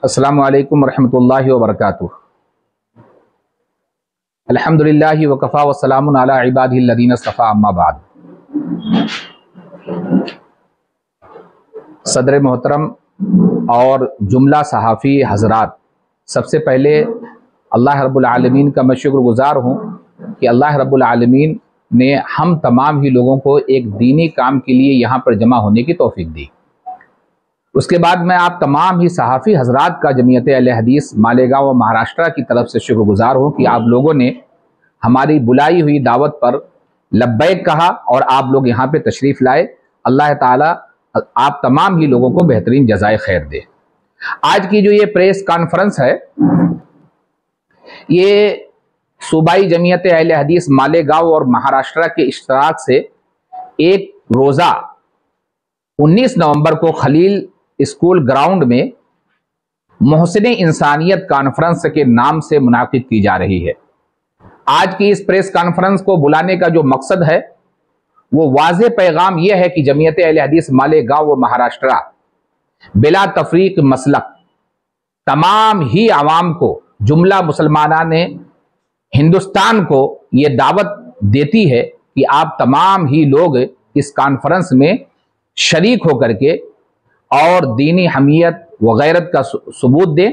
अस्सलामु अलैकुम वरहमतुल्लाहि वबरकातुह। अल्हम्दुलिल्लाहि वकफ़ा वस्सलामुन अला इबादिहिल्लज़ीना इस्तफ़ा अम्मा बाद। सदर मोहतरम और जुमला सहाफ़ी हज़रात, सबसे पहले अल्लाह रब्बुल आलमीन का मैं शुक्रगुज़ार हूँ कि अल्लाह रब्बुल आलमीन ने हम तमाम ही लोगों को एक दीनी काम के लिए यहाँ पर जमा होने की तौफीक दी। उसके बाद मैं आप तमाम ही सहाफ़ी हज़रात का जमीयत अहले हदीस मालेगांव और महाराष्ट्र की तरफ से शुक्रगुज़ार हूँ कि आप लोगों ने हमारी बुलाई हुई दावत पर लब्बैक कहा और आप लोग यहाँ पे तशरीफ़ लाए। अल्लाह ताला आप तमाम ही लोगों को बेहतरीन जज़ाए खैर दे। आज की जो ये प्रेस कॉन्फ्रेंस है, ये सूबाई जमीयत अहले हदीस मालेगांव और महाराष्ट्र के इश्तराक से एक रोज़ा 19 नवंबर को खलील स्कूल ग्राउंड में मोहसिन इंसानियत कॉन्फ्रेंस के नाम से मुनाकिद की जा रही है। आज की इस प्रेस कॉन्फ्रेंस को बुलाने का जो मकसद है वो वाज़ेह पैगाम यह है कि जमीयत अहले हदीस मालेगांव व महाराष्ट्र बिला तफरीक मसलक तमाम ही आवाम को, जुमला मुसलमाना ने हिंदुस्तान को ये दावत देती है कि आप तमाम ही लोग इस कॉन्फ्रेंस में शरीक होकर के और दीनी हमीयत व गैरत का सबूत दें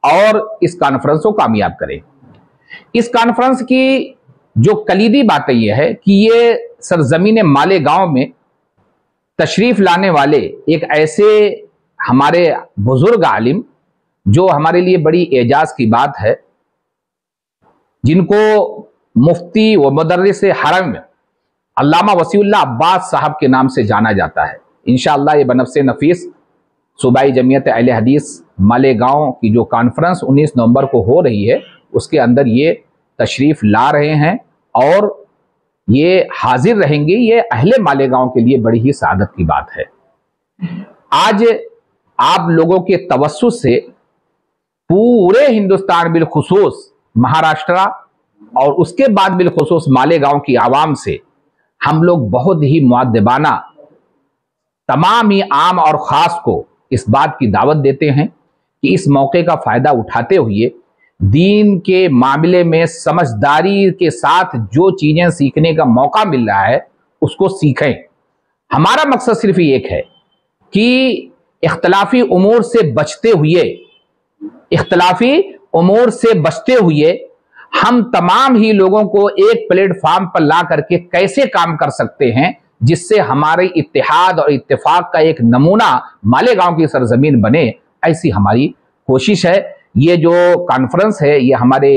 और इस कॉन्फ्रेंस को कामयाब करें। इस कॉन्फ्रेंस की जो कलीदी बात यह है कि ये सरजमीन मालेगांव में तशरीफ लाने वाले एक ऐसे हमारे बुजुर्ग आलिम, जो हमारे लिए बड़ी एजाज की बात है, जिनको मुफ्ती व मुदर्रिस हरम अल्लामा वसीउल्लाह अब्बास साहब के नाम से जाना जाता है। इंशाअल्लाह ये बनफ्से नफीस सूबाई जमीयत अहले हदीस मालेगांव की जो कॉन्फ्रेंस 19 नवंबर को हो रही है, उसके अंदर ये तशरीफ ला रहे हैं और ये हाजिर रहेंगे। ये अहले मालेगांव के लिए बड़ी ही सादत की बात है। आज आप लोगों के तवस्सुत से पूरे हिंदुस्तान बिलखुसूस महाराष्ट्र और उसके बाद बिलखुसूस मालेगांव की आवाम से हम लोग बहुत ही मुअद्दबाना तमाम ही आम और ख़ास को इस बात की दावत देते हैं कि इस मौके का फ़ायदा उठाते हुए दीन के मामले में समझदारी के साथ जो चीज़ें सीखने का मौका मिल रहा है उसको सीखें। हमारा मकसद सिर्फ एक है कि इख्तलाफी उमूर से बचते हुए हम तमाम ही लोगों को एक प्लेटफॉर्म पर ला करके कैसे काम कर सकते हैं, जिससे हमारे इत्तेहाद और इत्तेफाक का एक नमूना मालेगांव की सरजमीन बने, ऐसी हमारी कोशिश है। ये जो कॉन्फ्रेंस है ये हमारे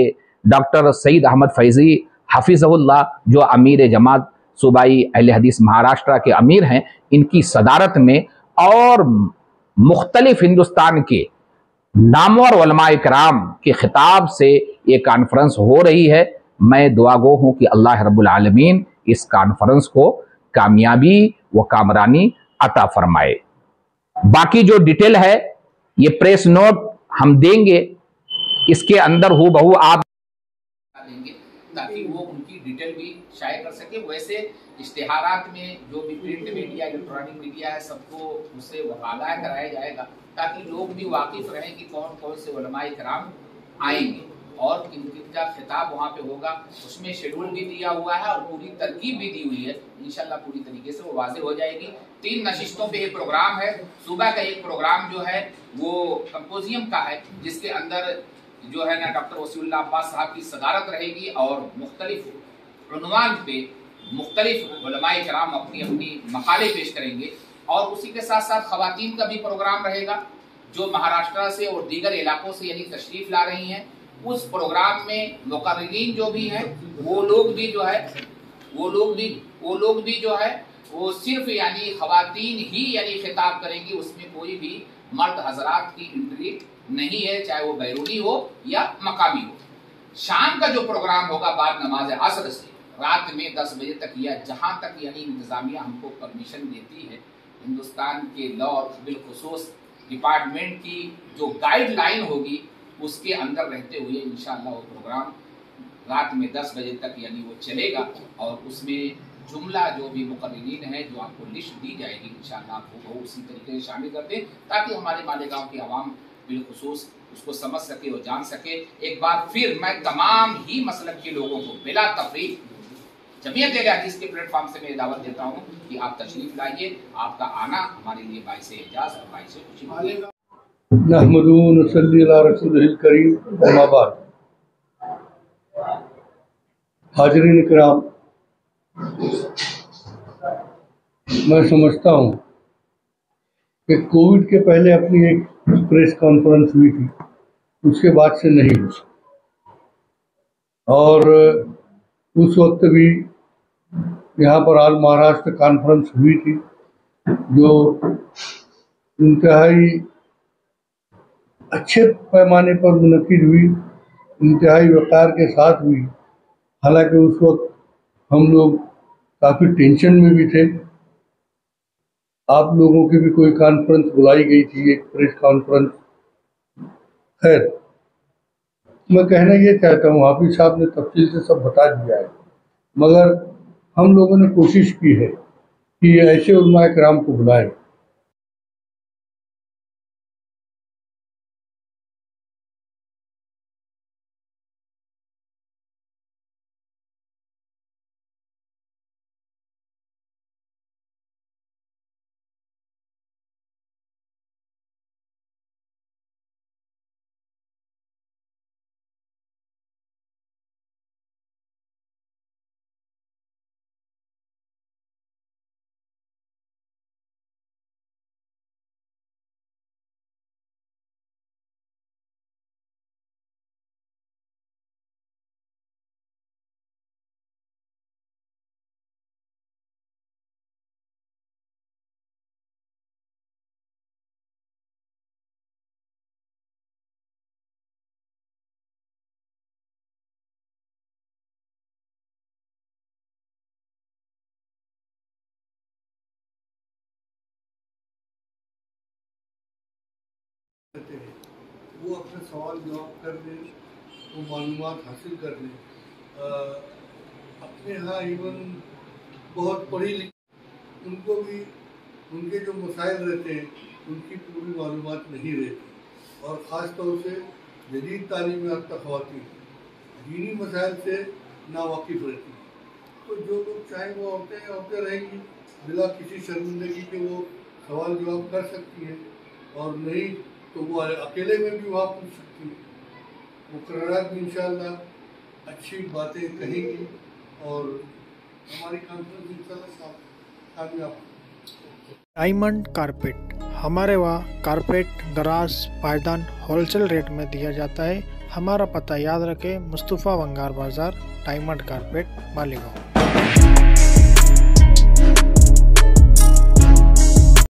डॉक्टर सईद अहमद फैजी हफिज़हुल्लाह, जो अमीर जमात सूबाई अहले हदीस महाराष्ट्र के अमीर हैं, इनकी सदारत में और मुख्तलिफ हिंदुस्तान के नामवर उलमाए किराम के खिताब से ये कॉन्फ्रेंस हो रही है। मैं दुआगो हूँ कि अल्लाह रब्बुल आलमीन इस कॉन्फ्रेंस को कामयाबी व कामरानी अता फरमाए। बाकी जो डिटेल है ये प्रेस नोट हम देंगे, इसके अंदर हूँ बहू आप देंगे ताकि वो उनकी डिटेल भी शाये कर सके। वैसे इश्तिहारात में जो भी प्रिंट मीडिया, इलेक्ट्रॉनिक मीडिया है, सबको उससे आगाह कराया जाएगा ताकि लोग भी वाकिफ रहें कि कौन कौन से उलमाए किराम आएंगे और किनका खिताब वहाँ पे होगा। उसमें शेड्यूल भी दिया हुआ है और पूरी तरकीब भी दी हुई है। इंशाल्लाह पूरी तरीके से वो वाज़ेह हो जाएगी। 3 नशिस्तों पे एक प्रोग्राम है। सुबह का एक प्रोग्राम जो है वो कंपोजियम का है, जिसके अंदर जो है ना डॉक्टर वसीउल्लाह अब्बास साहब की सदारत रहेगी और मुख्तलिफ उन्वान पे मुख्तलिफ उलमाए किराम अपनी अपनी मकाले पेश करेंगे। और उसी के साथ साथ खवातीन का भी प्रोग्राम रहेगा, जो महाराष्ट्र से और दीगर इलाकों से यानी तशरीफ ला रही हैं। उस प्रोग्राम में मुकर्रिरीन जो भी हैं वो लोग भी जो है वो सिर्फ यानी खवातीन ही यानी खिताब करेंगी। उसमें कोई भी मर्द हजरात की एंट्री नहीं है, चाहे वो बैरूनी हो या मकामी हो। शाम का जो प्रोग्राम होगा बाद नमाज असर से रात में 10 बजे तक, या जहां तक यानी इंतजामिया हमको परमिशन देती है, हिंदुस्तान के लॉ और बिलखुसूस डिपार्टमेंट की जो गाइडलाइन होगी उसके अंदर रहते हुए इंशाअल्लाह वो प्रोग्राम रात में 10 बजे तक यानी वो चलेगा। और उसमें जुमला जो भी मुकर्रिरीन है, जो आपको लिस्ट दी जाएगी, इंशाअल्लाह आप वो उसी तरीके से शामिल कर दें ताकि हमारे मालेगांव की आवाम بالخصوص اس کو سمجھ سکے اور جان سکے. ایک بار پھر میں تمام ہی مسلک کے لوگوں کو بلا تفریق جمعیت اہل حدیث کے پلیٹ فارم سے میں دعوت دیتا ہوں کہ آپ تشریف لائیے. آپ کا آنا ہمارے لیے باعث اعجاز اور باعث خوشی ہوگی. نحمدہ و نصلی علی رسولہ الکریم، اما بعد. حاضرین کرام، میں سمجھتا ہوں کہ کووڈ کے پہلے اپنی ایک پریس کانفرنس ہوئی تھی، اس کے بعد سے نہیں ہوئی. اور اس وقت بھی یہاں پر آل مہاراشٹر کانفرنس ہوئی تھی، جو انتہائی اچھے پیمانے پر منعقد ہوئی، انتہائی وقار کے ساتھ ہوئی. حالانکہ اس وقت ہم لوگ کافی ٹینشن میں بھی تھے. آپ لوگوں کی بھی کوئی کانفرنس بلائی گئی تھی، ایک پریس کانفرنس. خیر، میں کہنا یہ چاہتا ہوں، حافظ صاحب نے تفصیل سے سب بتا دیا ہے، مگر ہم لوگوں نے کوشش کی ہے کہ یہ ایسے علماء کرام کو بلائیں وہ اپنے سوال جواب کر لیں، وہ معلومات حاصل کر لیں. اپنے ہاں ایون بہت پڑھی لکھی ان کو بھی ان کے جو مسائل رہتے ہیں ان کی پوری معلومات نہیں رہتی، اور خاص طور سے جدید تعلیم یافتہ خواتین دینی مسائل سے ناواقف رہتی ہیں. تو جو لوگ چاہیں وہ عورتیں رہیں گی، بلا کسی شرمندگی کے وہ سوال جواب کر سکتی ہیں، اور نہیں تو وہ اکیلے میں بھی وہاں پوچھ سکتی ہیں. مقررات میں انشاءاللہ اچھی باتیں کہیں گی اور ہماری کانفرنس انشاءاللہ کامیاب. ڈائمنڈ کارپیٹ، ہمارے وہاں کارپیٹ دراز پائیدان ہول سیل ریٹ میں دیا جاتا ہے. ہمارا پتہ یاد رکھیں، مصطفیٰ ونگار بازار، ڈائمنڈ کارپیٹ، مالیگاؤں.